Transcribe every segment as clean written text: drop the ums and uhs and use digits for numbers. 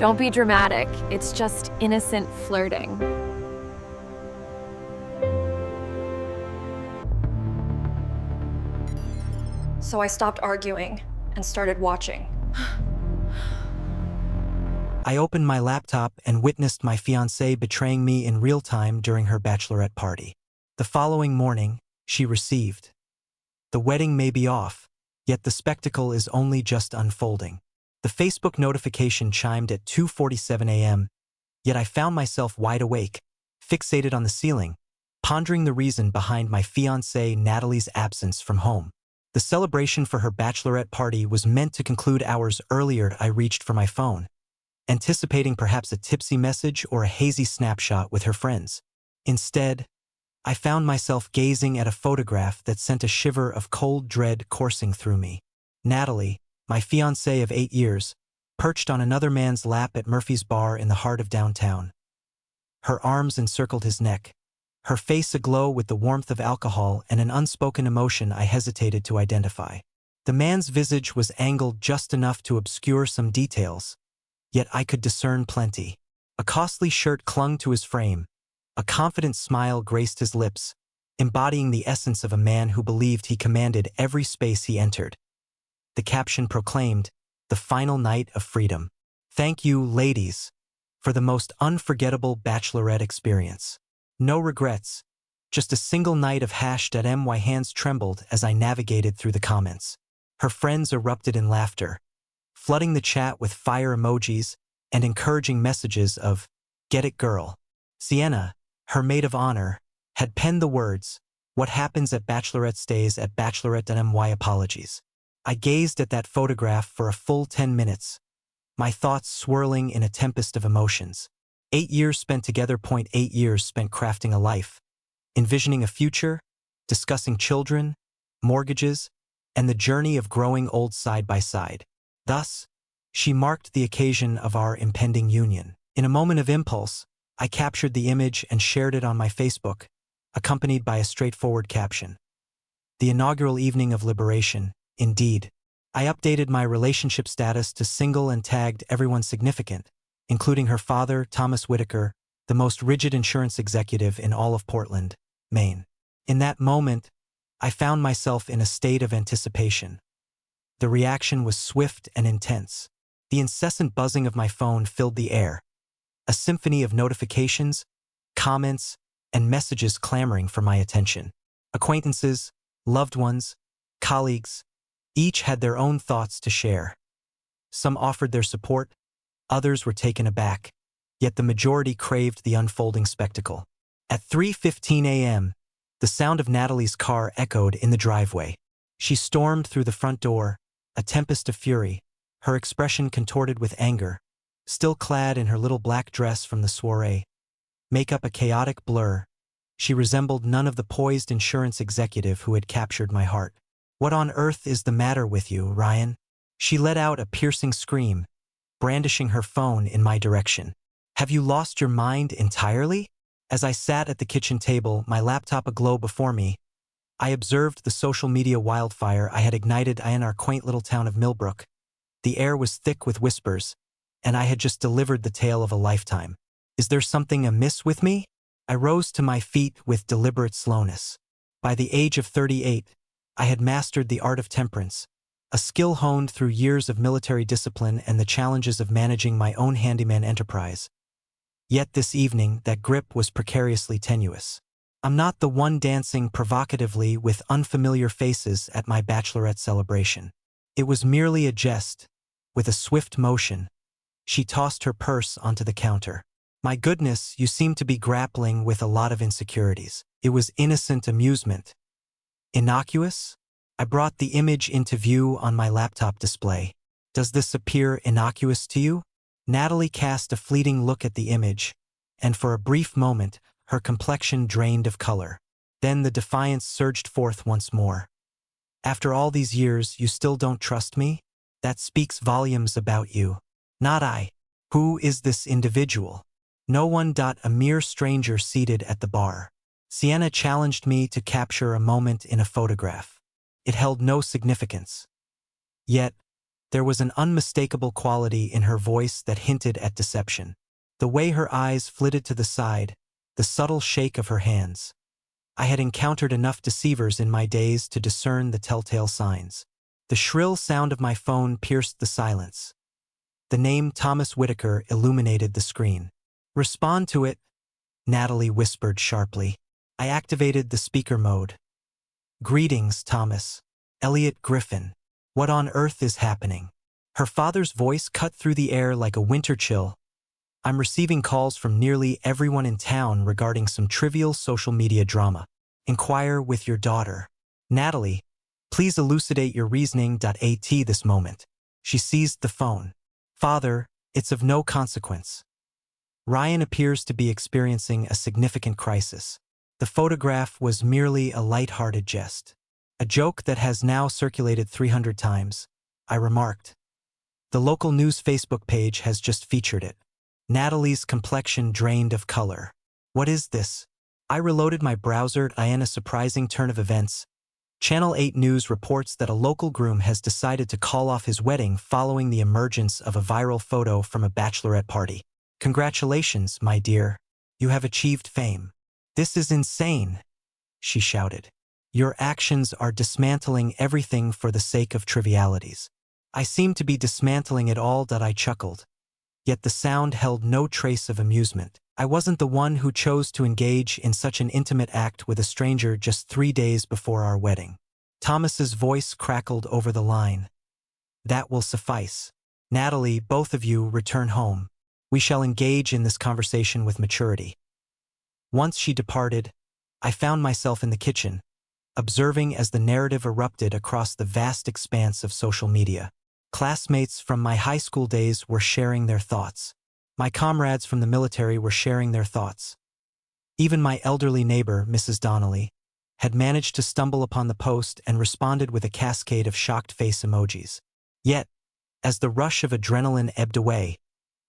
Don't be dramatic. It's just innocent flirting. So I stopped arguing and started watching. I opened my laptop and witnessed my fiancée betraying me in real time during her bachelorette party. The following morning, she received. The wedding may be off, yet the spectacle is only just unfolding. The Facebook notification chimed at 2:47 a.m., yet I found myself wide awake, fixated on the ceiling, pondering the reason behind my fiancée Natalie's absence from home. The celebration for her bachelorette party was meant to conclude hours earlier. I reached for my phone, anticipating perhaps a tipsy message or a hazy snapshot with her friends. Instead, I found myself gazing at a photograph that sent a shiver of cold dread coursing through me. Natalie, my fiancée of 8 years, perched on another man's lap at Murphy's Bar in the heart of downtown. Her arms encircled his neck, her face aglow with the warmth of alcohol and an unspoken emotion I hesitated to identify. The man's visage was angled just enough to obscure some details, yet I could discern plenty. A costly shirt clung to his frame. A confident smile graced his lips, embodying the essence of a man who believed he commanded every space he entered. The caption proclaimed, "The final night of freedom. Thank you, ladies, for the most unforgettable bachelorette experience. No regrets, just a single night of #my hands trembled as I navigated through the comments. Her friends erupted in laughter, flooding the chat with fire emojis and encouraging messages of, "Get it, girl." Sienna, her maid of honor, had penned the words, "What happens at bachelorette stays at bachelorette.my apologies." I gazed at that photograph for a full 10 minutes, my thoughts swirling in a tempest of emotions. 8 years spent together. 8 years spent crafting a life, envisioning a future, discussing children, mortgages, and the journey of growing old side by side. Thus, she marked the occasion of our impending union. In a moment of impulse, I captured the image and shared it on my Facebook, accompanied by a straightforward caption. The inaugural evening of liberation, indeed. I updated my relationship status to single and tagged everyone significant, including her father, Thomas Whitaker, the most rigid insurance executive in all of Portland, Maine. In that moment, I found myself in a state of anticipation. The reaction was swift and intense. The incessant buzzing of my phone filled the air, a symphony of notifications, comments, and messages clamoring for my attention. Acquaintances, loved ones, colleagues, each had their own thoughts to share. Some offered their support, others were taken aback, yet the majority craved the unfolding spectacle. At 3:15 a.m., the sound of Natalie's car echoed in the driveway. She stormed through the front door, a tempest of fury, her expression contorted with anger. Still clad in her little black dress from the soiree, makeup a chaotic blur, she resembled none of the poised insurance executive who had captured my heart. "What on earth is the matter with you, Ryan?" She let out a piercing scream, brandishing her phone in my direction. "Have you lost your mind entirely?" As I sat at the kitchen table, my laptop aglow before me, I observed the social media wildfire I had ignited in our quaint little town of Millbrook. The air was thick with whispers, and I had just delivered the tale of a lifetime. Is there something amiss with me? I rose to my feet with deliberate slowness. By the age of 38, I had mastered the art of temperance, a skill honed through years of military discipline and the challenges of managing my own handyman enterprise. Yet this evening, that grip was precariously tenuous. I'm not the one dancing provocatively with unfamiliar faces at my bachelorette celebration. It was merely a jest. With a swift motion, she tossed her purse onto the counter. "My goodness, you seem to be grappling with a lot of insecurities." It was innocent amusement. Innocuous? I brought the image into view on my laptop display. "Does this appear innocuous to you?" Natalie cast a fleeting look at the image, and for a brief moment, her complexion drained of color. Then the defiance surged forth once more. "After all these years, you still don't trust me? That speaks volumes about you." Not I. Who is this individual? No one. A mere stranger seated at the bar. Sienna challenged me to capture a moment in a photograph. It held no significance. Yet, There was an unmistakable quality in her voice that hinted at deception. The way her eyes flitted to the side, the subtle shake of her hands. I had encountered enough deceivers in my days to discern the telltale signs. The shrill sound of my phone pierced the silence. The name Thomas Whitaker illuminated the screen. "Respond to it," Natalie whispered sharply. I activated the speaker mode. "Greetings, Thomas. Elliot Griffin. What on earth is happening?" Her father's voice cut through the air like a winter chill. "I'm receiving calls from nearly everyone in town regarding some trivial social media drama. Inquire with your daughter. Natalie, please elucidate your reasoning. At this moment." She seized the phone. "Father, it's of no consequence. Ryan appears to be experiencing a significant crisis. The photograph was merely a light-hearted jest. A joke that has now circulated 300 times," I remarked. "The local news Facebook page has just featured it." Natalie's complexion drained of color. "What is this?" I reloaded my browser. In a surprising turn of events, Channel 8 News reports that a local groom has decided to call off his wedding following the emergence of a viral photo from a bachelorette party. "Congratulations, my dear. You have achieved fame." "This is insane," she shouted. "Your actions are dismantling everything for the sake of trivialities." "I seem to be dismantling it all." I chuckled. Yet the sound held no trace of amusement. I wasn't the one who chose to engage in such an intimate act with a stranger just 3 days before our wedding. Thomas's voice crackled over the line. "That will suffice. Natalie, both of you return home. We shall engage in this conversation with maturity." Once she departed, I found myself in the kitchen, observing as the narrative erupted across the vast expanse of social media. Classmates from my high school days were sharing their thoughts. My comrades from the military were sharing their thoughts. Even my elderly neighbor, Mrs. Donnelly, had managed to stumble upon the post and responded with a cascade of shocked face emojis. Yet, as the rush of adrenaline ebbed away,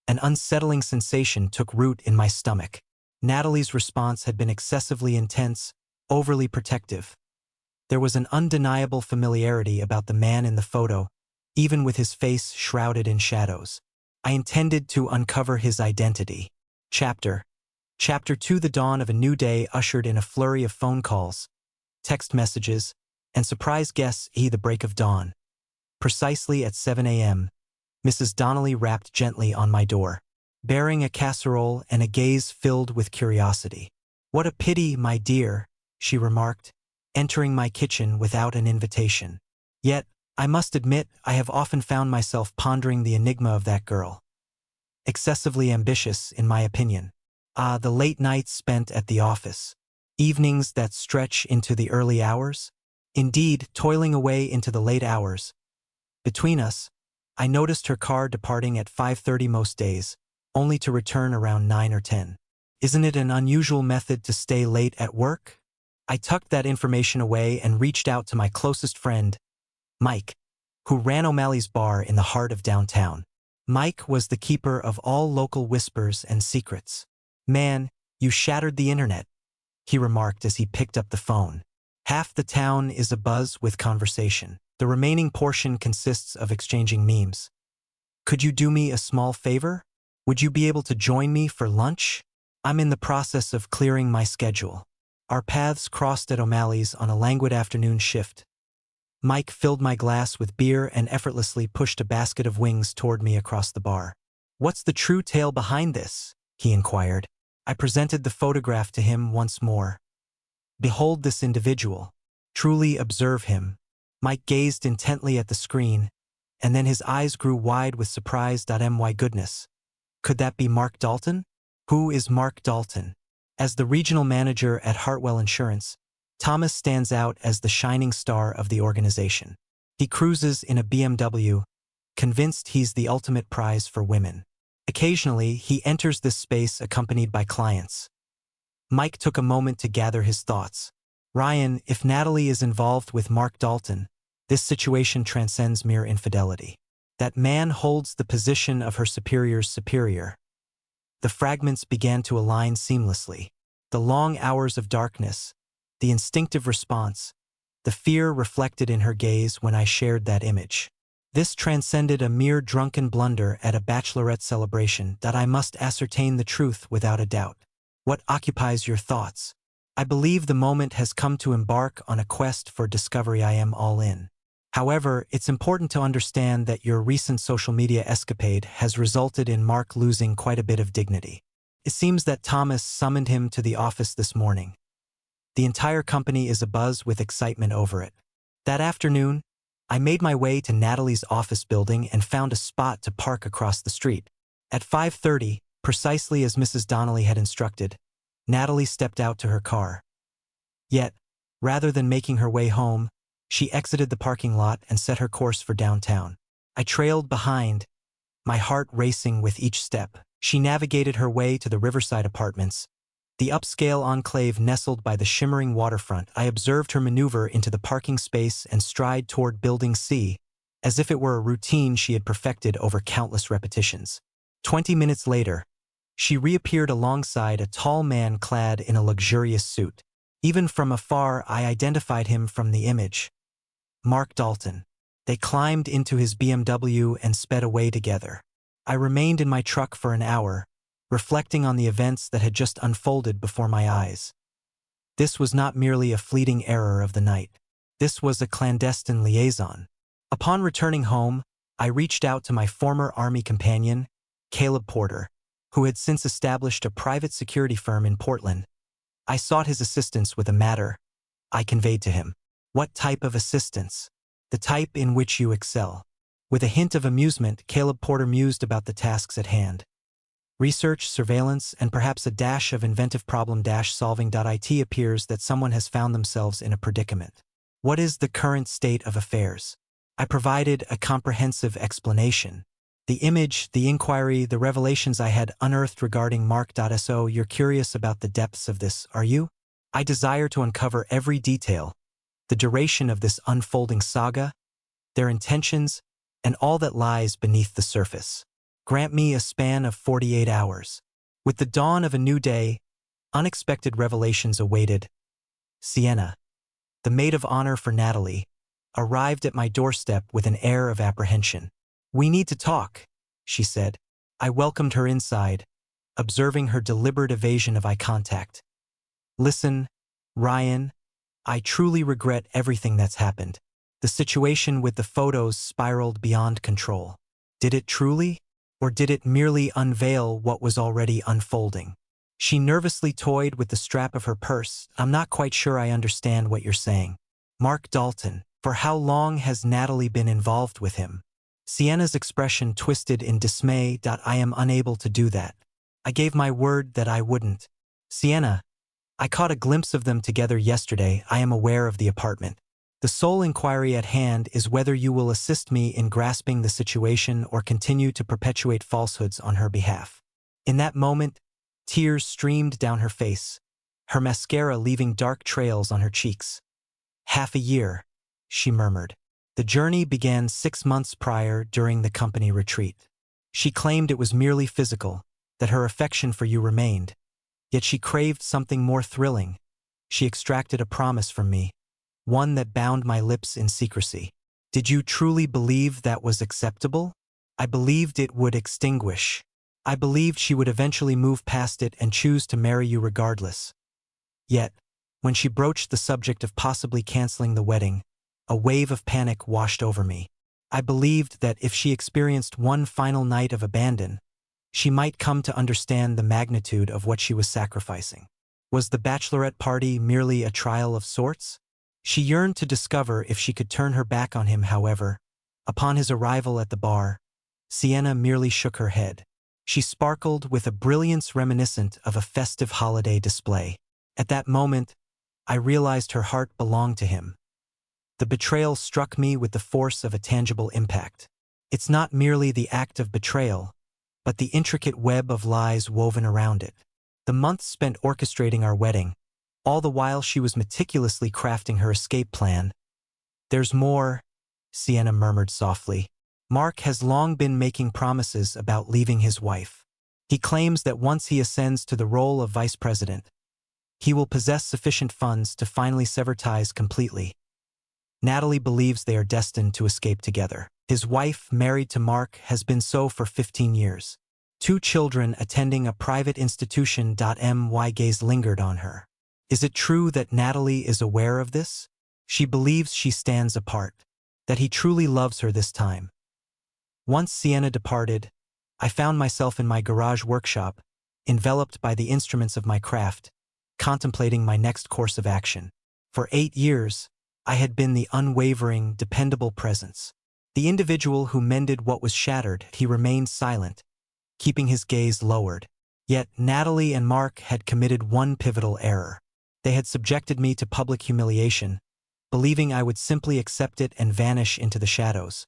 an unsettling sensation took root in my stomach. Natalie's response had been excessively intense, overly protective. There was an undeniable familiarity about the man in the photo, even with his face shrouded in shadows. I intended to uncover his identity. Chapter 2. The dawn of a new day ushered in a flurry of phone calls, text messages, and surprise guests. The break of dawn. Precisely at 7 a.m., Mrs. Donnelly rapped gently on my door, bearing a casserole and a gaze filled with curiosity. "What a pity, my dear," she remarked, entering my kitchen without an invitation. Yet, I must admit, I have often found myself pondering the enigma of that girl. Excessively ambitious, in my opinion. The late nights spent at the office. Evenings that stretch into the early hours. Indeed, toiling away into the late hours. Between us, I noticed her car departing at 5:30 most days, only to return around 9 or 10. Isn't it an unusual method to stay late at work? I tucked that information away and reached out to my closest friend, Mike, who ran O'Malley's bar in the heart of downtown. Mike was the keeper of all local whispers and secrets. "Man, you shattered the internet," he remarked as he picked up the phone. "Half the town is abuzz with conversation. The remaining portion consists of exchanging memes. Could you do me a small favor? Would you be able to join me for lunch? I'm in the process of clearing my schedule." Our paths crossed at O'Malley's on a languid afternoon shift. Mike filled my glass with beer and effortlessly pushed a basket of wings toward me across the bar. "What's the true tale behind this?" he inquired. I presented the photograph to him once more. "Behold this individual. Truly observe him." Mike gazed intently at the screen, and then his eyes grew wide with surprise. My goodness. Could that be Mark Dalton? Who is Mark Dalton? As the regional manager at Hartwell Insurance, Thomas stands out as the shining star of the organization. He cruises in a BMW, convinced he's the ultimate prize for women. Occasionally, he enters this space accompanied by clients. Mike took a moment to gather his thoughts. "Ryan, if Natalie is involved with Mark Dalton, this situation transcends mere infidelity. That man holds the position of her superior's superior." The fragments began to align seamlessly. The long hours of darkness, the instinctive response, the fear reflected in her gaze when I shared that image. This transcended a mere drunken blunder at a bachelorette celebration that I must ascertain the truth without a doubt. What occupies your thoughts? I believe the moment has come to embark on a quest for discovery. I am all in. However, it's important to understand that your recent social media escapade has resulted in Mark losing quite a bit of dignity. It seems that Thomas summoned him to the office this morning. The entire company is abuzz with excitement over it. That afternoon, I made my way to Natalie's office building and found a spot to park across the street. At 5:30, precisely as Mrs. Donnelly had instructed, Natalie stepped out to her car. Yet, rather than making her way home, she exited the parking lot and set her course for downtown. I trailed behind, my heart racing with each step. She navigated her way to the Riverside Apartments, the upscale enclave nestled by the shimmering waterfront. I observed her maneuver into the parking space and stride toward Building C, as if it were a routine she had perfected over countless repetitions. 20 minutes later, she reappeared alongside a tall man clad in a luxurious suit. Even from afar, I identified him from the image. Mark Dalton. They climbed into his BMW and sped away together. I remained in my truck for an hour, reflecting on the events that had just unfolded before my eyes. This was not merely a fleeting error of the night. This was a clandestine liaison. Upon returning home, I reached out to my former Army companion, Caleb Porter, who had since established a private security firm in Portland. I sought his assistance with a matter I conveyed to him. What type of assistance? The type in which you excel. With a hint of amusement, Caleb Porter mused about the tasks at hand. Research, surveillance, and perhaps a dash of inventive problem-solving. It appears that someone has found themselves in a predicament. What is the current state of affairs? I provided a comprehensive explanation. The image, the inquiry, the revelations I had unearthed regarding Mark.so. You're curious about the depths of this, are you? I desire to uncover every detail, the duration of this unfolding saga, their intentions, and all that lies beneath the surface. Grant me a span of 48 hours. With the dawn of a new day, unexpected revelations awaited. Sienna, the maid of honor for Natalie, arrived at my doorstep with an air of apprehension. "We need to talk," she said. I welcomed her inside, observing her deliberate evasion of eye contact. "Listen, Ryan, I truly regret everything that's happened. The situation with the photos spiraled beyond control. Did it truly? Or did it merely unveil what was already unfolding?" She nervously toyed with the strap of her purse. "I'm not quite sure I understand what you're saying." "Mark Dalton, for how long has Natalie been involved with him?" Sienna's expression twisted in dismay. "I am unable to do that. I gave my word that I wouldn't." "Sienna, I caught a glimpse of them together yesterday. I am aware of the apartment. The sole inquiry at hand is whether you will assist me in grasping the situation or continue to perpetuate falsehoods on her behalf." In that moment, tears streamed down her face, her mascara leaving dark trails on her cheeks. "Half a year," she murmured. "The journey began 6 months prior during the company retreat. She claimed it was merely physical, that her affection for you remained. Yet she craved something more thrilling. She extracted a promise from me, one that bound my lips in secrecy. Did you truly believe that was acceptable?" "I believed it would extinguish. I believed she would eventually move past it and choose to marry you regardless." Yet, when she broached the subject of possibly canceling the wedding, a wave of panic washed over me. I believed that if she experienced one final night of abandon, she might come to understand the magnitude of what she was sacrificing. Was the bachelorette party merely a trial of sorts? She yearned to discover if she could turn her back on him. However, upon his arrival at the bar, Sienna merely shook her head. She sparkled with a brilliance reminiscent of a festive holiday display. At that moment, I realized her heart belonged to him. The betrayal struck me with the force of a tangible impact. It's not merely the act of betrayal, but the intricate web of lies woven around it. The months spent orchestrating our wedding, all the while she was meticulously crafting her escape plan. "There's more," Sienna murmured softly. "Mark has long been making promises about leaving his wife. He claims that once he ascends to the role of vice president, he will possess sufficient funds to finally sever ties completely. Natalie believes they are destined to escape together. His wife, married to Mark, has been so for 15 years. 2 children attending a private institution. My gaze lingered on her. Is it true that Natalie is aware of this? She believes she stands apart, that he truly loves her this time. Once Sienna departed, I found myself in my garage workshop, enveloped by the instruments of my craft, contemplating my next course of action. For 8 years, I had been the unwavering, dependable presence. The individual who mended what was shattered. He remained silent, keeping his gaze lowered. Yet Natalie and Mark had committed one pivotal error. They had subjected me to public humiliation, believing I would simply accept it and vanish into the shadows.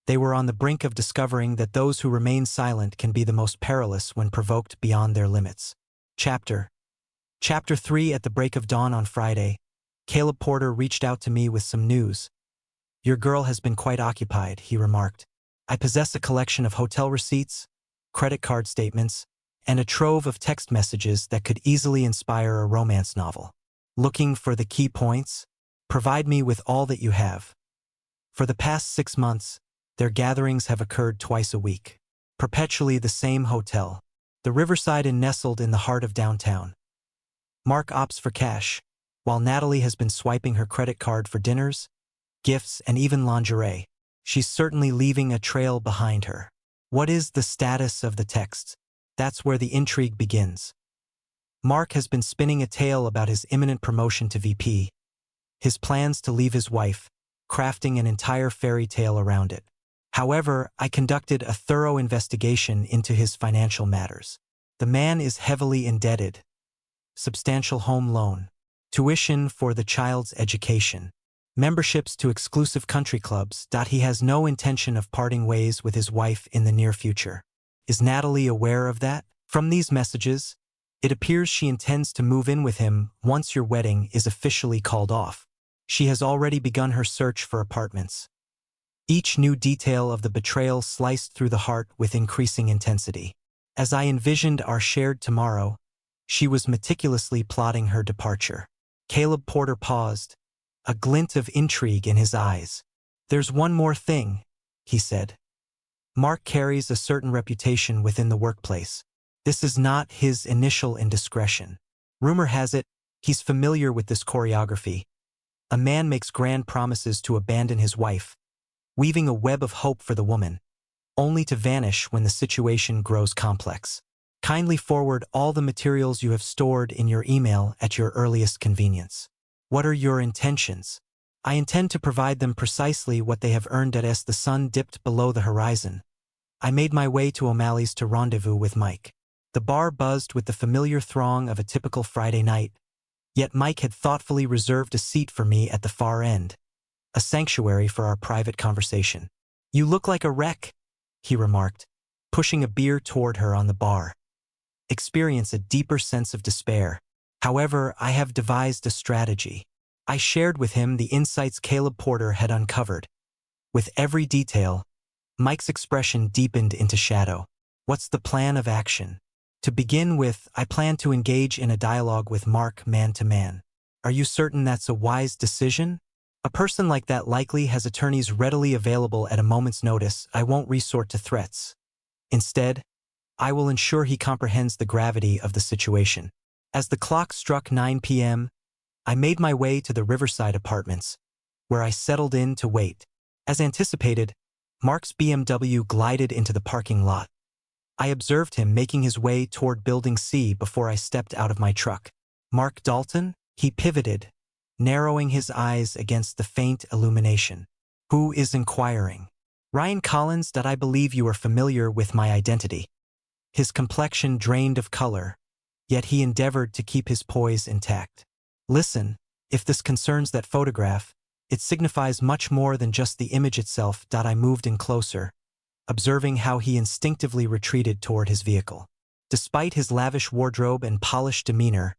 They were on the brink of discovering that those who remain silent can be the most perilous when provoked beyond their limits. Chapter 3. At the break of dawn on Friday, Caleb Porter reached out to me with some news. "Your girl has been quite occupied," he remarked. "I possess a collection of hotel receipts, credit card statements, and a trove of text messages that could easily inspire a romance novel. Looking for the key points? Provide me with all that you have." For the past 6 months, their gatherings have occurred twice a week. Perpetually the same hotel, the Riverside Inn, nestled in the heart of downtown. Mark opts for cash, while Natalie has been swiping her credit card for dinners, gifts, and even lingerie. She's certainly leaving a trail behind her. What is the status of the texts? That's where the intrigue begins. Mark has been spinning a tale about his imminent promotion to VP, his plans to leave his wife, crafting an entire fairy tale around it. However, I conducted a thorough investigation into his financial matters. The man is heavily indebted. Substantial home loan, tuition for the child's education, memberships to exclusive country clubs. He has no intention of parting ways with his wife in the near future. Is Natalie aware of that? From these messages, it appears she intends to move in with him once your wedding is officially called off. She has already begun her search for apartments. Each new detail of the betrayal sliced through the heart with increasing intensity. As I envisioned our shared tomorrow, she was meticulously plotting her departure. Caleb Porter paused, a glint of intrigue in his eyes. "There's one more thing," he said. "Mark carries a certain reputation within the workplace. This is not his initial indiscretion. Rumor has it, he's familiar with this choreography. A man makes grand promises to abandon his wife, weaving a web of hope for the woman, only to vanish when the situation grows complex. Kindly forward all the materials you have stored in your email at your earliest convenience. What are your intentions?" "I intend to provide them precisely what they have earned as the sun dipped below the horizon." I made my way to O'Malley's to rendezvous with Mike. The bar buzzed with the familiar throng of a typical Friday night, yet Mike had thoughtfully reserved a seat for me at the far end, a sanctuary for our private conversation. "You look like a wreck," he remarked, pushing a beer toward her on the bar. Experience a deeper sense of despair. However, I have devised a strategy. I shared with him the insights Caleb Porter had uncovered. With every detail, Mike's expression deepened into shadow. "What's the plan of action?" "To begin with, I plan to engage in a dialogue with Mark man to man." "Are you certain that's a wise decision?" "A person like that likely has attorneys readily available at a moment's notice. I won't resort to threats. Instead, I will ensure he comprehends the gravity of the situation." As the clock struck 9 p.m., I made my way to the Riverside apartments, where I settled in to wait. As anticipated, Mark's BMW glided into the parking lot. I observed him making his way toward Building C before I stepped out of my truck. "Mark Dalton?" He pivoted, narrowing his eyes against the faint illumination. "Who is inquiring?" "Ryan Collins. I believe you are familiar with my identity." His complexion drained of color, yet he endeavored to keep his poise intact. "Listen, if this concerns that photograph, it signifies much more than just the image itself." I moved in closer, observing how he instinctively retreated toward his vehicle. Despite his lavish wardrobe and polished demeanor,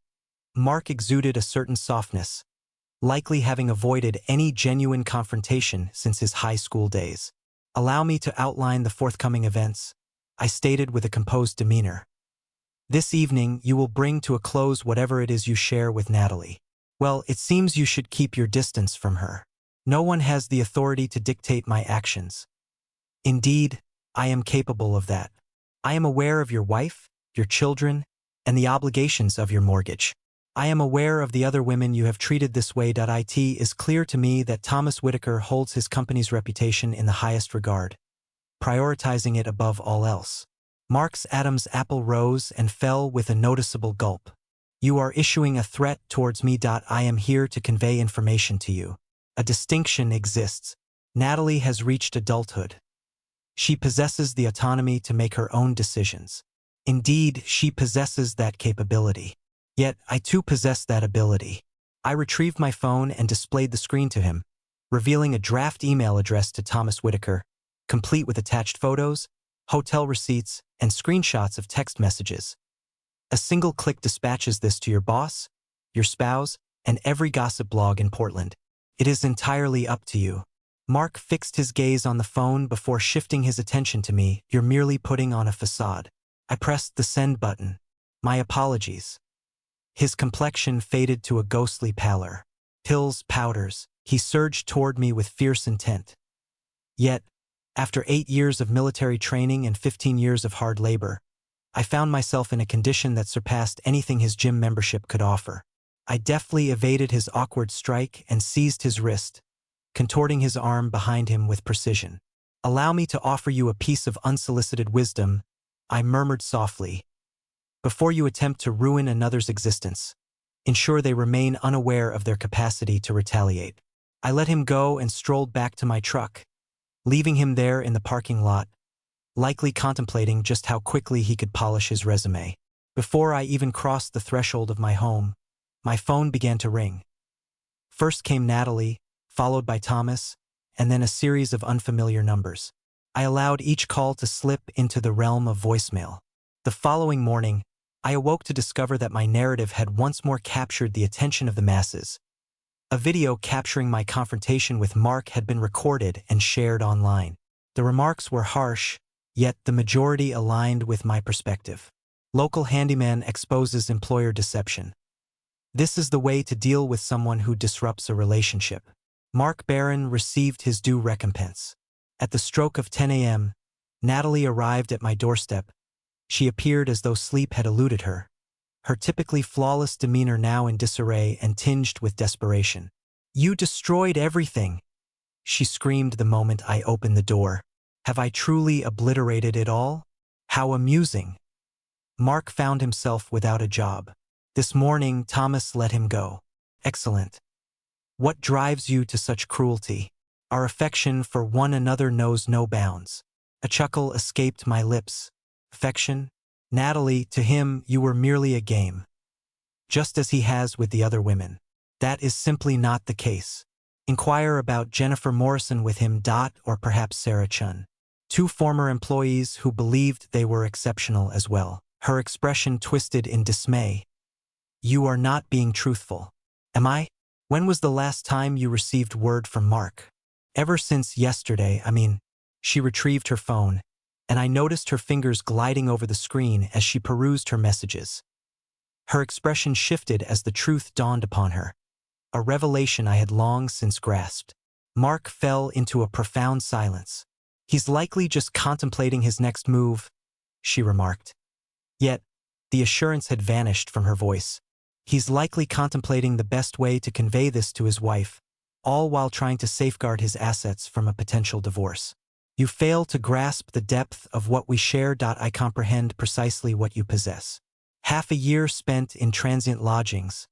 Mark exuded a certain softness, likely having avoided any genuine confrontation since his high school days. "Allow me to outline the forthcoming events," I stated with a composed demeanor. "This evening, you will bring to a close whatever it is you share with Natalie. Well, it seems you should keep your distance from her." No one has the authority to dictate my actions. Indeed, I am capable of that. I am aware of your wife, your children, and the obligations of your mortgage. I am aware of the other women you have treated this way. It is clear to me that Thomas Whitaker holds his company's reputation in the highest regard, prioritizing it above all else. Mark's Adam's apple rose and fell with a noticeable gulp. You are issuing a threat towards me. I am here to convey information to you. A distinction exists. Natalie has reached adulthood. She possesses the autonomy to make her own decisions. Indeed, she possesses that capability. Yet, I too possess that ability. I retrieved my phone and displayed the screen to him, revealing a draft email address to Thomas Whitaker, complete with attached photos, hotel receipts, and screenshots of text messages. A single click dispatches this to your boss, your spouse, and every gossip blog in Portland. It is entirely up to you. Mark fixed his gaze on the phone before shifting his attention to me. You're merely putting on a facade. I pressed the send button. My apologies. His complexion faded to a ghostly pallor. Pills, powders. He surged toward me with fierce intent. Yet, after 8 years of military training and 15 years of hard labor, I found myself in a condition that surpassed anything his gym membership could offer. I deftly evaded his awkward strike and seized his wrist, contorting his arm behind him with precision. Allow me to offer you a piece of unsolicited wisdom, I murmured softly. Before you attempt to ruin another's existence, ensure they remain unaware of their capacity to retaliate. I let him go and strolled back to my truck, leaving him there in the parking lot, likely contemplating just how quickly he could polish his resume. Before I even crossed the threshold of my home, my phone began to ring. First came Natalie, followed by Thomas, and then a series of unfamiliar numbers. I allowed each call to slip into the realm of voicemail. The following morning, I awoke to discover that my narrative had once more captured the attention of the masses. A video capturing my confrontation with Mark had been recorded and shared online. The remarks were harsh, yet the majority aligned with my perspective. Local handyman exposes employer deception. This is the way to deal with someone who disrupts a relationship. Mark Barron received his due recompense. At the stroke of 10 a.m., Natalie arrived at my doorstep. She appeared as though sleep had eluded her, her typically flawless demeanor now in disarray and tinged with desperation. "You destroyed everything," she screamed the moment I opened the door. "Have I truly obliterated it all? How amusing." Mark found himself without a job. This morning, Thomas let him go. Excellent. What drives you to such cruelty? Our affection for one another knows no bounds. A chuckle escaped my lips. Affection? Natalie, to him, you were merely a game. Just as he has with the other women. That is simply not the case. Inquire about Jennifer Morrison with him. Or perhaps Sarah Chun. 2 former employees who believed they were exceptional as well. Her expression twisted in dismay. You are not being truthful. Am I? When was the last time you received word from Mark? Ever since yesterday, She retrieved her phone, and I noticed her fingers gliding over the screen as she perused her messages. Her expression shifted as the truth dawned upon her, a revelation I had long since grasped. Mark fell into a profound silence. He's likely just contemplating his next move, she remarked. Yet, the assurance had vanished from her voice. He's likely contemplating the best way to convey this to his wife, all while trying to safeguard his assets from a potential divorce. You fail to grasp the depth of what we share. I comprehend precisely what you possess. Half a year spent in transient lodgings,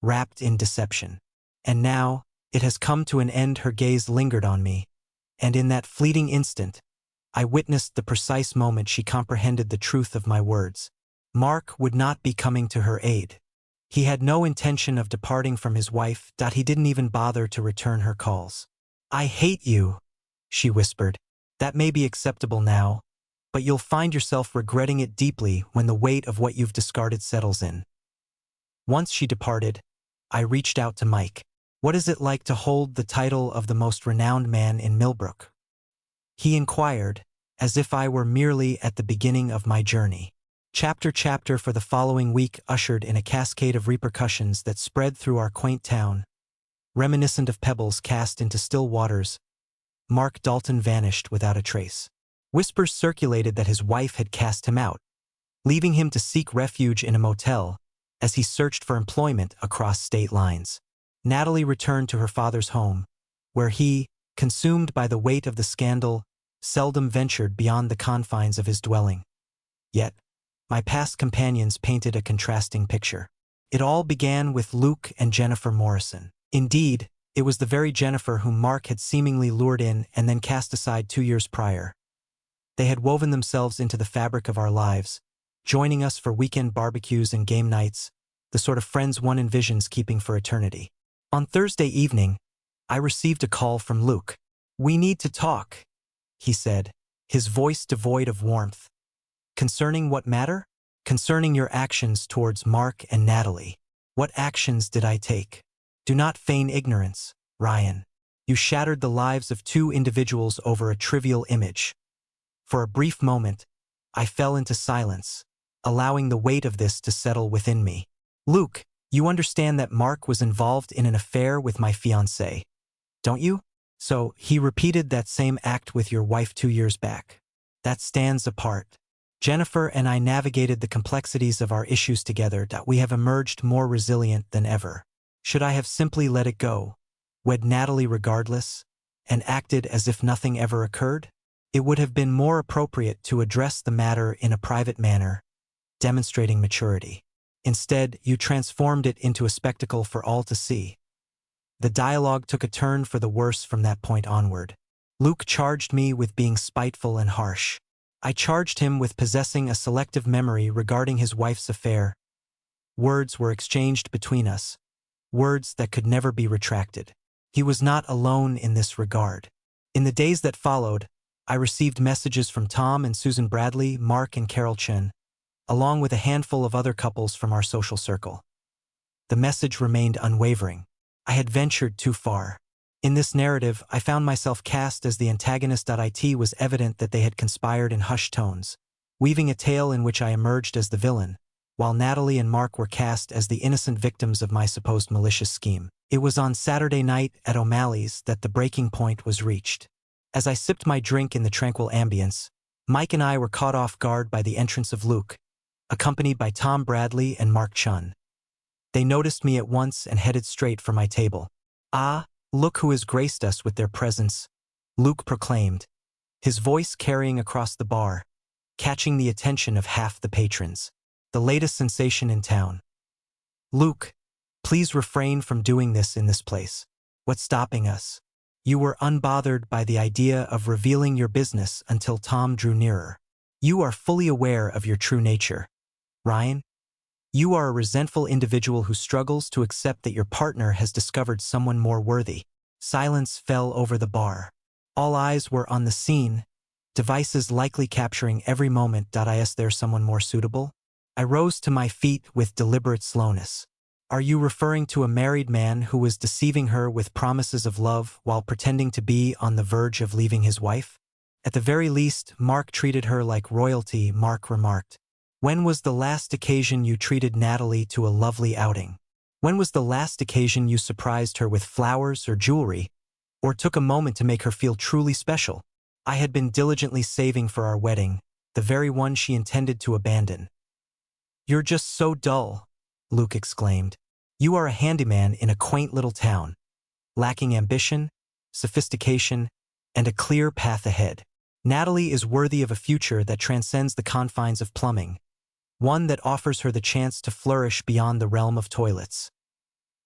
wrapped in deception. And now, it has come to an end. Her gaze lingered on me, and in that fleeting instant, I witnessed the precise moment she comprehended the truth of my words. Mark would not be coming to her aid. He had no intention of departing from his wife. He didn't even bother to return her calls. I hate you, she whispered. That may be acceptable now, but you'll find yourself regretting it deeply when the weight of what you've discarded settles in. Once she departed, I reached out to Mike. What is it like to hold the title of the most renowned man in Millbrook? He inquired, as if I were merely at the beginning of my journey. Chapter for the following week ushered in a cascade of repercussions that spread through our quaint town. Reminiscent of pebbles cast into still waters, Mark Dalton vanished without a trace. Whispers circulated that his wife had cast him out, leaving him to seek refuge in a motel as he searched for employment across state lines. Natalie returned to her father's home, where he, consumed by the weight of the scandal, seldom ventured beyond the confines of his dwelling. Yet, my past companions painted a contrasting picture. It all began with Luke and Jennifer Morrison. Indeed, it was the very Jennifer whom Mark had seemingly lured in and then cast aside 2 years prior. They had woven themselves into the fabric of our lives, joining us for weekend barbecues and game nights, the sort of friends one envisions keeping for eternity. On Thursday evening, I received a call from Luke. "We need to talk," he said, his voice devoid of warmth. "Concerning what matter?" "Concerning your actions towards Mark and Natalie." "What actions did I take?" "Do not feign ignorance, Ryan. You shattered the lives of 2 individuals over a trivial image." For a brief moment, I fell into silence, allowing the weight of this to settle within me. "Luke, you understand that Mark was involved in an affair with my fiancée, don't you?" "So, he repeated that same act with your wife 2 years back." "That stands apart. Jennifer and I navigated the complexities of our issues together. We have emerged more resilient than ever. Should I have simply let it go, wed Natalie regardless, and acted as if nothing ever occurred? It would have been more appropriate to address the matter in a private manner, demonstrating maturity. Instead, you transformed it into a spectacle for all to see." The dialogue took a turn for the worse from that point onward. Luke charged me with being spiteful and harsh. I charged him with possessing a selective memory regarding his wife's affair. Words were exchanged between us, words that could never be retracted. He was not alone in this regard. In the days that followed, I received messages from Tom and Susan Bradley, Mark and Carol Chen, along with a handful of other couples from our social circle. The message remained unwavering. I had ventured too far. In this narrative, I found myself cast as the antagonist. It was evident that they had conspired in hushed tones, weaving a tale in which I emerged as the villain, while Natalie and Mark were cast as the innocent victims of my supposed malicious scheme. It was on Saturday night at O'Malley's that the breaking point was reached. As I sipped my drink in the tranquil ambience, Mike and I were caught off guard by the entrance of Luke, accompanied by Tom Bradley and Mark Chun. They noticed me at once and headed straight for my table. "Ah, look who has graced us with their presence," Luke proclaimed, his voice carrying across the bar, catching the attention of half the patrons. "The latest sensation in town." "Luke, please refrain from doing this in this place. What's stopping us?" "You were unbothered by the idea of revealing your business until Tom drew nearer. You are fully aware of your true nature, Ryan. You are a resentful individual who struggles to accept that your partner has discovered someone more worthy." Silence fell over the bar. All eyes were on the scene, devices likely capturing every moment. Is there someone more suitable? I rose to my feet with deliberate slowness. "Are you referring to a married man who was deceiving her with promises of love while pretending to be on the verge of leaving his wife?" "At the very least, Mark treated her like royalty," Mark remarked. "When was the last occasion you treated Natalie to a lovely outing? When was the last occasion you surprised her with flowers or jewelry, or took a moment to make her feel truly special?" I had been diligently saving for our wedding, the very one she intended to abandon. "You're just so dull," Luke exclaimed. "You are a handyman in a quaint little town, lacking ambition, sophistication, and a clear path ahead. Natalie is worthy of a future that transcends the confines of plumbing, one that offers her the chance to flourish beyond the realm of toilets."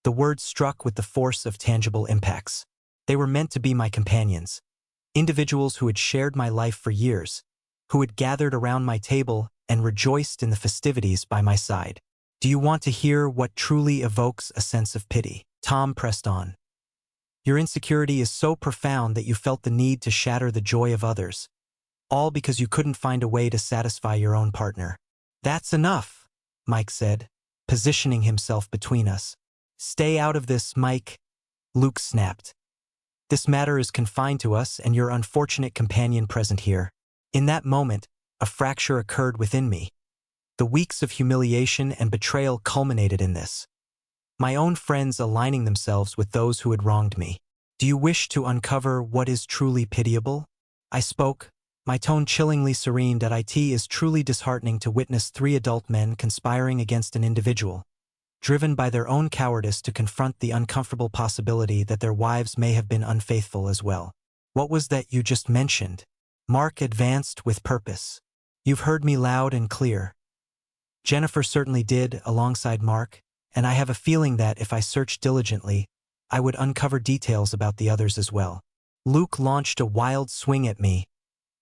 The words struck with the force of tangible impacts. They were meant to be my companions, individuals who had shared my life for years, who had gathered around my table and rejoiced in the festivities by my side. "Do you want to hear what truly evokes a sense of pity?" Tom pressed on. "Your insecurity is so profound that you felt the need to shatter the joy of others, all because you couldn't find a way to satisfy your own partner." "That's enough," Mike said, positioning himself between us. "Stay out of this, Mike," Luke snapped. "This matter is confined to us and your unfortunate companion present here." In that moment, a fracture occurred within me. The weeks of humiliation and betrayal culminated in this. My own friends aligning themselves with those who had wronged me. Do you wish to uncover what is truly pitiable? I spoke, my tone chillingly serene. That it is truly disheartening to witness 3 adult men conspiring against an individual, driven by their own cowardice to confront the uncomfortable possibility that their wives may have been unfaithful as well. What was that you just mentioned? Mark advanced with purpose. You've heard me loud and clear. Jennifer certainly did, alongside Mark, and I have a feeling that if I searched diligently, I would uncover details about the others as well. Luke launched a wild swing at me,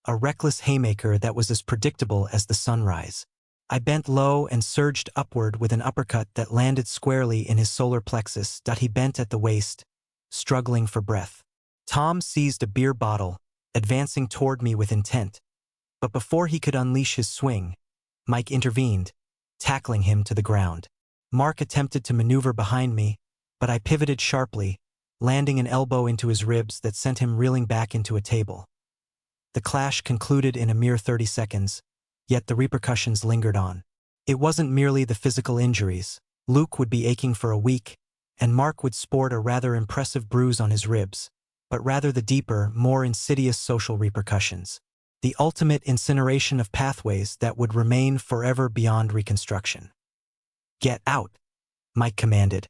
a reckless haymaker that was as predictable as the sunrise. I bent low and surged upward with an uppercut that landed squarely in his solar plexus. He bent at the waist, struggling for breath. Tom seized a beer bottle, advancing toward me with intent. But before he could unleash his swing, Mike intervened, tackling him to the ground. Mark attempted to maneuver behind me, but I pivoted sharply, landing an elbow into his ribs that sent him reeling back into a table. The clash concluded in a mere 30 seconds, yet the repercussions lingered on. It wasn't merely the physical injuries. Luke would be aching for a week, and Mark would sport a rather impressive bruise on his ribs, but rather the deeper, more insidious social repercussions. The ultimate incineration of pathways that would remain forever beyond reconstruction. Get out, Mike commanded,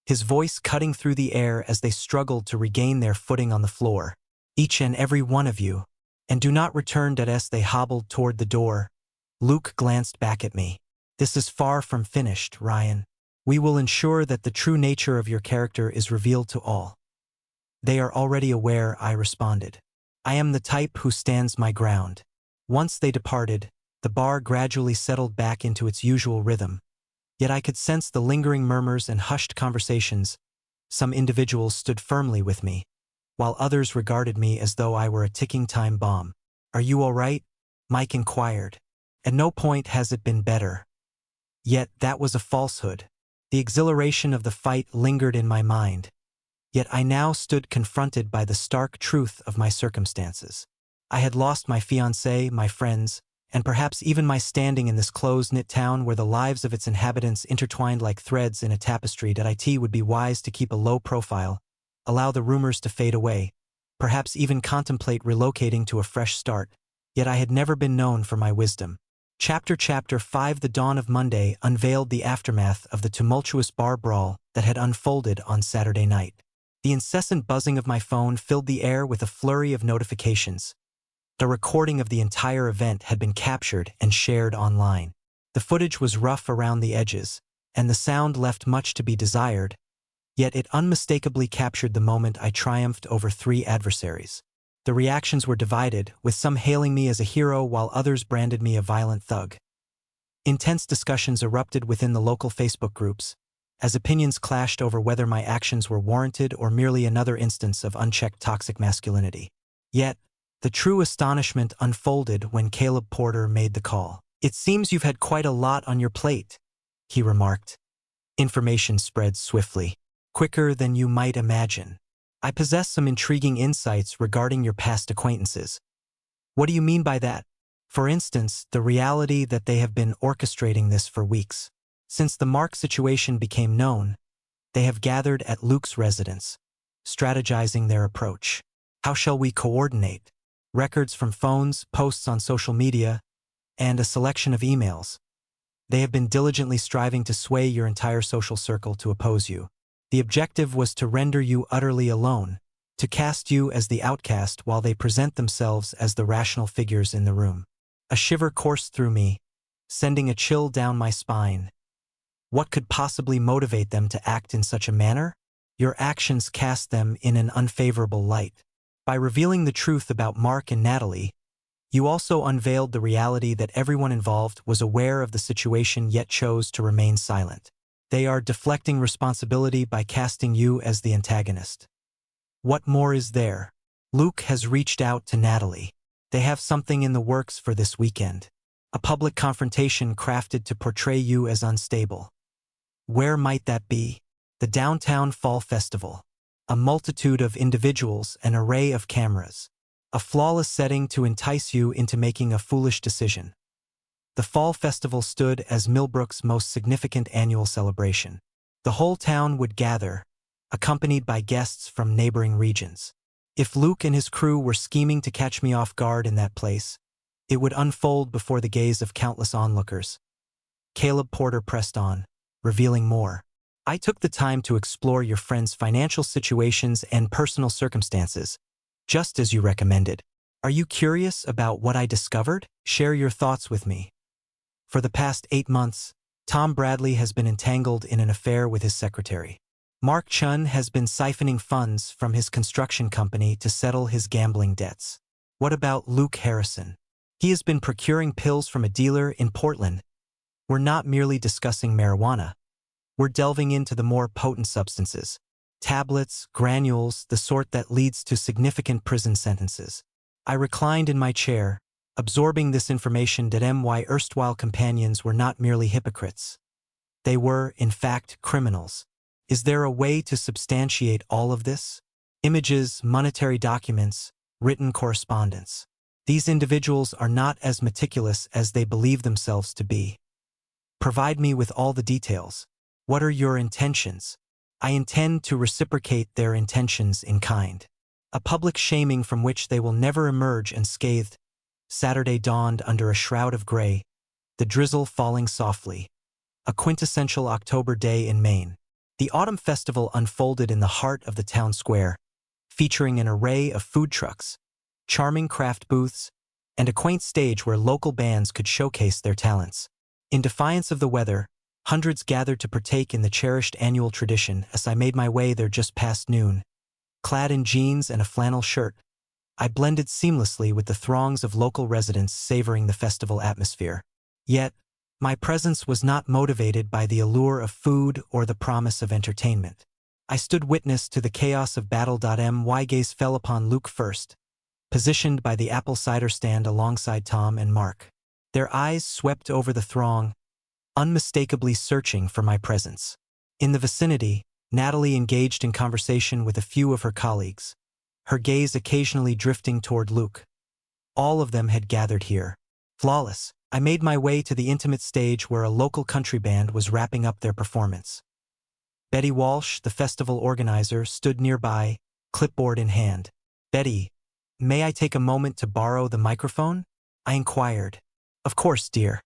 his voice cutting through the air as they struggled to regain their footing on the floor. Each and every one of you. And do not return. As they hobbled toward the door, Luke glanced back at me. This is far from finished, Ryan. We will ensure that the true nature of your character is revealed to all. They are already aware, I responded. I am the type who stands my ground. Once they departed, the bar gradually settled back into its usual rhythm. Yet I could sense the lingering murmurs and hushed conversations. Some individuals stood firmly with me, while others regarded me as though I were a ticking time bomb. Are you all right? Mike inquired. At no point has it been better. Yet that was a falsehood. The exhilaration of the fight lingered in my mind. Yet I now stood confronted by the stark truth of my circumstances. I had lost my fiancée, my friends, and perhaps even my standing in this close-knit town where the lives of its inhabitants intertwined like threads in a tapestry. It would be wise to keep a low profile, allow the rumors to fade away, perhaps even contemplate relocating to a fresh start. Yet I had never been known for my wisdom. Chapter 5. The dawn of Monday unveiled the aftermath of the tumultuous bar brawl that had unfolded on Saturday night. The incessant buzzing of my phone filled the air with a flurry of notifications. The recording of the entire event had been captured and shared online. The footage was rough around the edges, and the sound left much to be desired, yet it unmistakably captured the moment I triumphed over 3 adversaries. The reactions were divided, with some hailing me as a hero while others branded me a violent thug. Intense discussions erupted within the local Facebook groups, as opinions clashed over whether my actions were warranted or merely another instance of unchecked toxic masculinity. Yet, the true astonishment unfolded when Caleb Porter made the call. It seems you've had quite a lot on your plate, he remarked. Information spread swiftly, quicker than you might imagine. I possess some intriguing insights regarding your past acquaintances. What do you mean by that? For instance, the reality that they have been orchestrating this for weeks. Since the Mark situation became known, they have gathered at Luke's residence, strategizing their approach. How shall we coordinate? Records from phones, posts on social media, and a selection of emails. They have been diligently striving to sway your entire social circle to oppose you. The objective was to render you utterly alone, to cast you as the outcast while they present themselves as the rational figures in the room. A shiver coursed through me, sending a chill down my spine. What could possibly motivate them to act in such a manner? Your actions cast them in an unfavorable light. By revealing the truth about Mark and Natalie, you also unveiled the reality that everyone involved was aware of the situation yet chose to remain silent. They are deflecting responsibility by casting you as the antagonist. What more is there? Luke has reached out to Natalie. They have something in the works for this weekend. A public confrontation crafted to portray you as unstable. Where might that be? The Downtown Fall Festival. A multitude of individuals, an array of cameras. A flawless setting to entice you into making a foolish decision. The Fall Festival stood as Millbrook's most significant annual celebration. The whole town would gather, accompanied by guests from neighboring regions. If Luke and his crew were scheming to catch me off guard in that place, it would unfold before the gaze of countless onlookers. Caleb Porter pressed on, revealing more. I took the time to explore your friend's financial situations and personal circumstances, just as you recommended. Are you curious about what I discovered? Share your thoughts with me. For the past 8 months, Tom Bradley has been entangled in an affair with his secretary. Mark Chun has been siphoning funds from his construction company to settle his gambling debts. What about Luke Harrison? He has been procuring pills from a dealer in Portland. We're not merely discussing marijuana. We're delving into the more potent substances. Tablets, granules, the sort that leads to significant prison sentences. I reclined in my chair, absorbing this information that my erstwhile companions were not merely hypocrites. They were, in fact, criminals. Is there a way to substantiate all of this? Images, monetary documents, written correspondence. These individuals are not as meticulous as they believe themselves to be. Provide me with all the details. What are your intentions? I intend to reciprocate their intentions in kind. A public shaming from which they will never emerge unscathed. Saturday dawned under a shroud of gray, the drizzle falling softly. A quintessential October day in Maine. The autumn festival unfolded in the heart of the town square, featuring an array of food trucks, charming craft booths, and a quaint stage where local bands could showcase their talents. In defiance of the weather, hundreds gathered to partake in the cherished annual tradition. As I made my way there just past noon, clad in jeans and a flannel shirt, I blended seamlessly with the throngs of local residents savoring the festival atmosphere. Yet, my presence was not motivated by the allure of food or the promise of entertainment. I stood witness to the chaos of battle. My gaze fell upon Luke first, positioned by the apple cider stand alongside Tom and Mark. Their eyes swept over the throng, unmistakably searching for my presence. In the vicinity, Natalie engaged in conversation with a few of her colleagues, her gaze occasionally drifting toward Luke. All of them had gathered here. Flawless, I made my way to the intimate stage where a local country band was wrapping up their performance. Betty Walsh, the festival organizer, stood nearby, clipboard in hand. Betty, may I take a moment to borrow the microphone? I inquired. Of course, dear.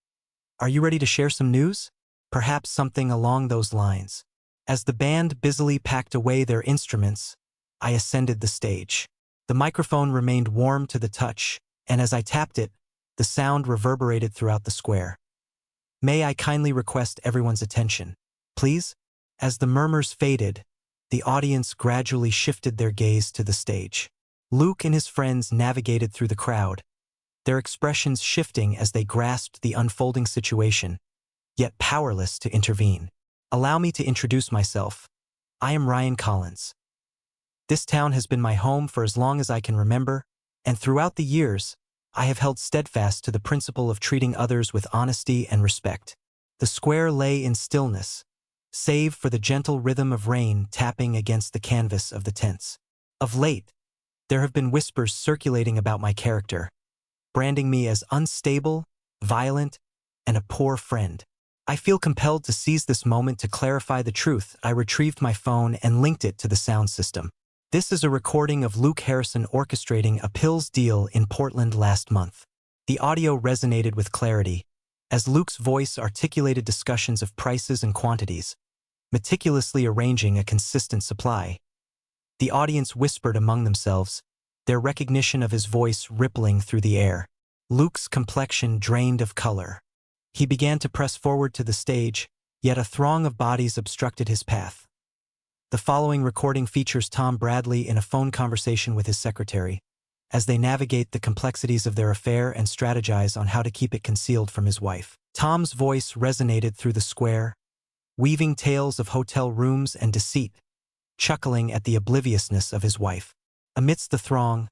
Are you ready to share some news? Perhaps something along those lines. As the band busily packed away their instruments, I ascended the stage. The microphone remained warm to the touch, and as I tapped it, the sound reverberated throughout the square. May I kindly request everyone's attention, please? As the murmurs faded, the audience gradually shifted their gaze to the stage. Luke and his friends navigated through the crowd, their expressions shifting as they grasped the unfolding situation, yet powerless to intervene. Allow me to introduce myself. I am Ryan Collins. This town has been my home for as long as I can remember, and throughout the years, I have held steadfast to the principle of treating others with honesty and respect. The square lay in stillness, save for the gentle rhythm of rain tapping against the canvas of the tents. Of late, there have been whispers circulating about my character, branding me as unstable, violent, and a poor friend. I feel compelled to seize this moment to clarify the truth. I retrieved my phone and linked it to the sound system. This is a recording of Luke Harrison orchestrating a pills deal in Portland last month. The audio resonated with clarity, as Luke's voice articulated discussions of prices and quantities, meticulously arranging a consistent supply. The audience whispered among themselves, their recognition of his voice rippling through the air. Luke's complexion drained of color. He began to press forward to the stage, yet a throng of bodies obstructed his path. The following recording features Tom Bradley in a phone conversation with his secretary, as they navigate the complexities of their affair and strategize on how to keep it concealed from his wife. Tom's voice resonated through the square, weaving tales of hotel rooms and deceit, chuckling at the obliviousness of his wife. Amidst the throng,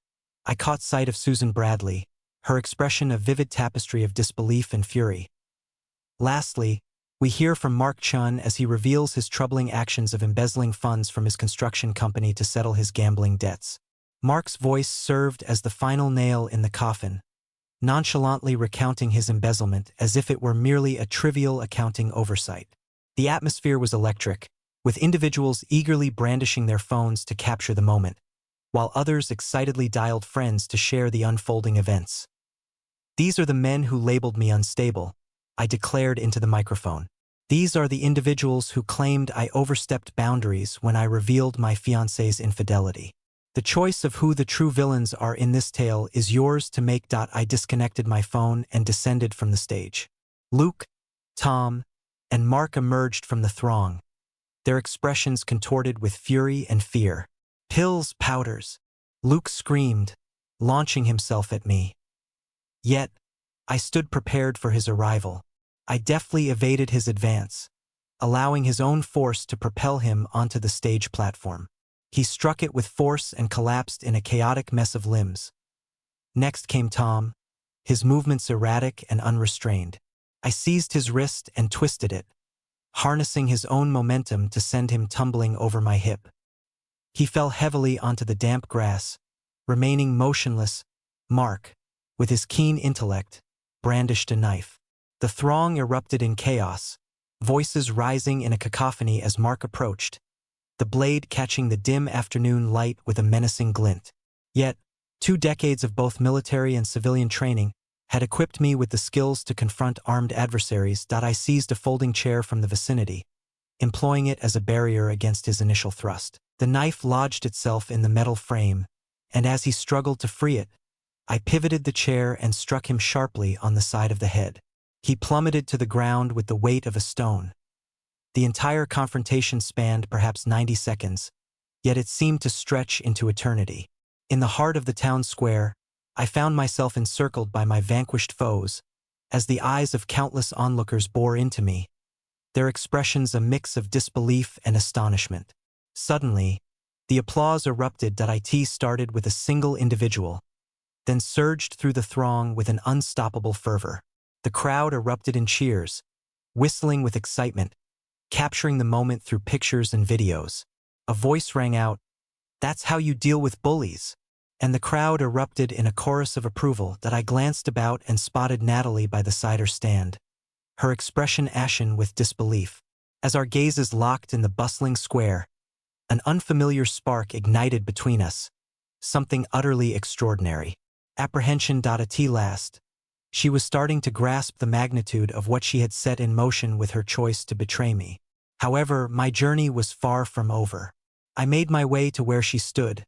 I caught sight of Susan Bradley, her expression a vivid tapestry of disbelief and fury. Lastly, we hear from Mark Chun as he reveals his troubling actions of embezzling funds from his construction company to settle his gambling debts. Mark's voice served as the final nail in the coffin, nonchalantly recounting his embezzlement as if it were merely a trivial accounting oversight. The atmosphere was electric, with individuals eagerly brandishing their phones to capture the moment, while others excitedly dialed friends to share the unfolding events. "These are the men who labeled me unstable," I declared into the microphone. "These are the individuals who claimed I overstepped boundaries when I revealed my fiancé's infidelity. The choice of who the true villains are in this tale is yours to make." I disconnected my phone and descended from the stage. Luke, Tom, and Mark emerged from the throng, their expressions contorted with fury and fear. "Pills, powders!" Luke screamed, launching himself at me. Yet, I stood prepared for his arrival. I deftly evaded his advance, allowing his own force to propel him onto the stage platform. He struck it with force and collapsed in a chaotic mess of limbs. Next came Tom, his movements erratic and unrestrained. I seized his wrist and twisted it, harnessing his own momentum to send him tumbling over my hip. He fell heavily onto the damp grass, remaining motionless. Mark, with his keen intellect, brandished a knife. The throng erupted in chaos, voices rising in a cacophony as Mark approached, the blade catching the dim afternoon light with a menacing glint. Yet, 2 decades of both military and civilian training had equipped me with the skills to confront armed adversaries. I seized a folding chair from the vicinity, employing it as a barrier against his initial thrust. The knife lodged itself in the metal frame, and as he struggled to free it, I pivoted the chair and struck him sharply on the side of the head. He plummeted to the ground with the weight of a stone. The entire confrontation spanned perhaps 90 seconds, yet it seemed to stretch into eternity. In the heart of the town square, I found myself encircled by my vanquished foes, as the eyes of countless onlookers bore into me, their expressions a mix of disbelief and astonishment. Suddenly, the applause erupted. It started with a single individual, then surged through the throng with an unstoppable fervor. The crowd erupted in cheers, whistling with excitement, capturing the moment through pictures and videos. A voice rang out, "That's how you deal with bullies." And the crowd erupted in a chorus of approval. I glanced about and spotted Natalie by the cider stand, her expression ashen with disbelief. As our gazes locked in the bustling square, an unfamiliar spark ignited between us, something utterly extraordinary. Apprehension. At last, she was starting to grasp the magnitude of what she had set in motion with her choice to betray me. However, my journey was far from over. I made my way to where she stood,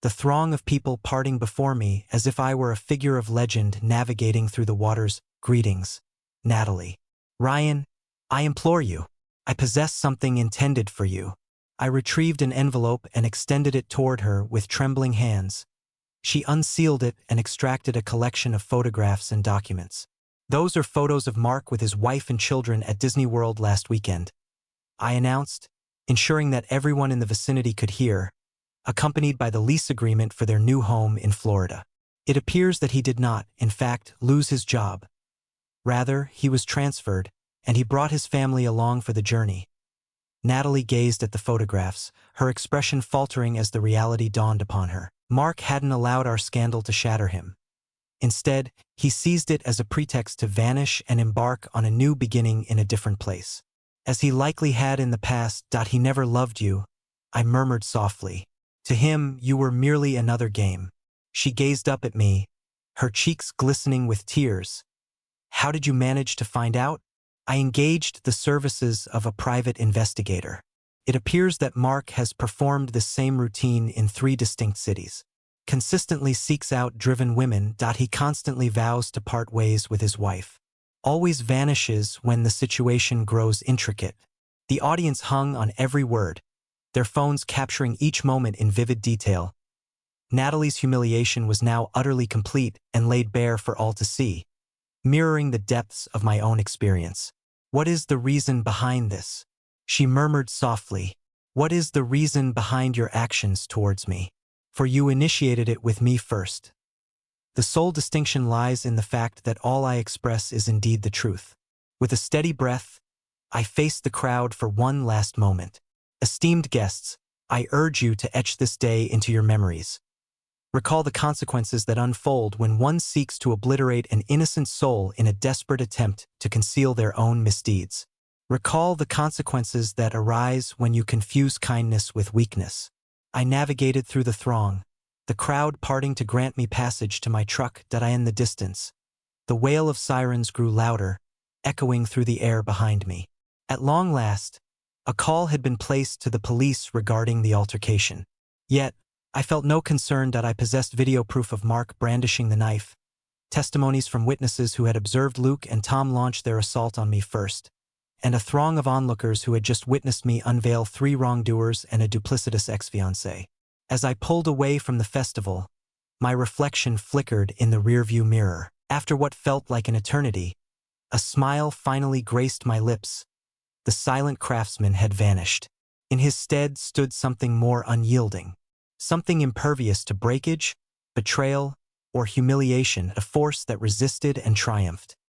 the throng of people parting before me as if I were a figure of legend navigating through the waters. "Greetings, Natalie." "Ryan, I implore you. I possess something intended for you." I retrieved an envelope and extended it toward her with trembling hands. She unsealed it and extracted a collection of photographs and documents. "Those are photos of Mark with his wife and children at Disney World last weekend," I announced, ensuring that everyone in the vicinity could hear, accompanied by the lease agreement for their new home in Florida. It appears that he did not, in fact, lose his job. Rather, he was transferred, and he brought his family along for the journey. Natalie gazed at the photographs, her expression faltering as the reality dawned upon her. Mark hadn't allowed our scandal to shatter him. Instead, he seized it as a pretext to vanish and embark on a new beginning in a different place. "As he likely had in the past. He never loved you," I murmured softly. "To him, you were merely another game." She gazed up at me, her cheeks glistening with tears. "How did you manage to find out?" I engaged the services of a private investigator. It appears that Mark has performed the same routine in 3 distinct cities. Consistently seeks out driven women. He constantly vows to part ways with his wife. Always vanishes when the situation grows intricate. The audience hung on every word, their phones capturing each moment in vivid detail. Natalie's humiliation was now utterly complete and laid bare for all to see, mirroring the depths of my own experience. "What is the reason behind this?" she murmured softly. "What is the reason behind your actions towards me? For you initiated it with me first." The sole distinction lies in the fact that all I express is indeed the truth. With a steady breath, I faced the crowd for one last moment. "Esteemed guests, I urge you to etch this day into your memories. Recall the consequences that unfold when one seeks to obliterate an innocent soul in a desperate attempt to conceal their own misdeeds. Recall the consequences that arise when you confuse kindness with weakness. I navigated through the throng, the crowd parting to grant me passage to my truck that I in the distance. The wail of sirens grew louder, echoing through the air behind me. At long last, a call had been placed to the police regarding the altercation. Yet, I felt no concern that I possessed video proof of Mark brandishing the knife, testimonies from witnesses who had observed Luke and Tom launch their assault on me first, and a throng of onlookers who had just witnessed me unveil 3 wrongdoers and a duplicitous ex-fiancée. As I pulled away from the festival, my reflection flickered in the rearview mirror. After what felt like an eternity, a smile finally graced my lips. The silent craftsman had vanished. In his stead stood something more unyielding, something impervious to breakage, betrayal, or humiliation, a force that resisted and triumphed.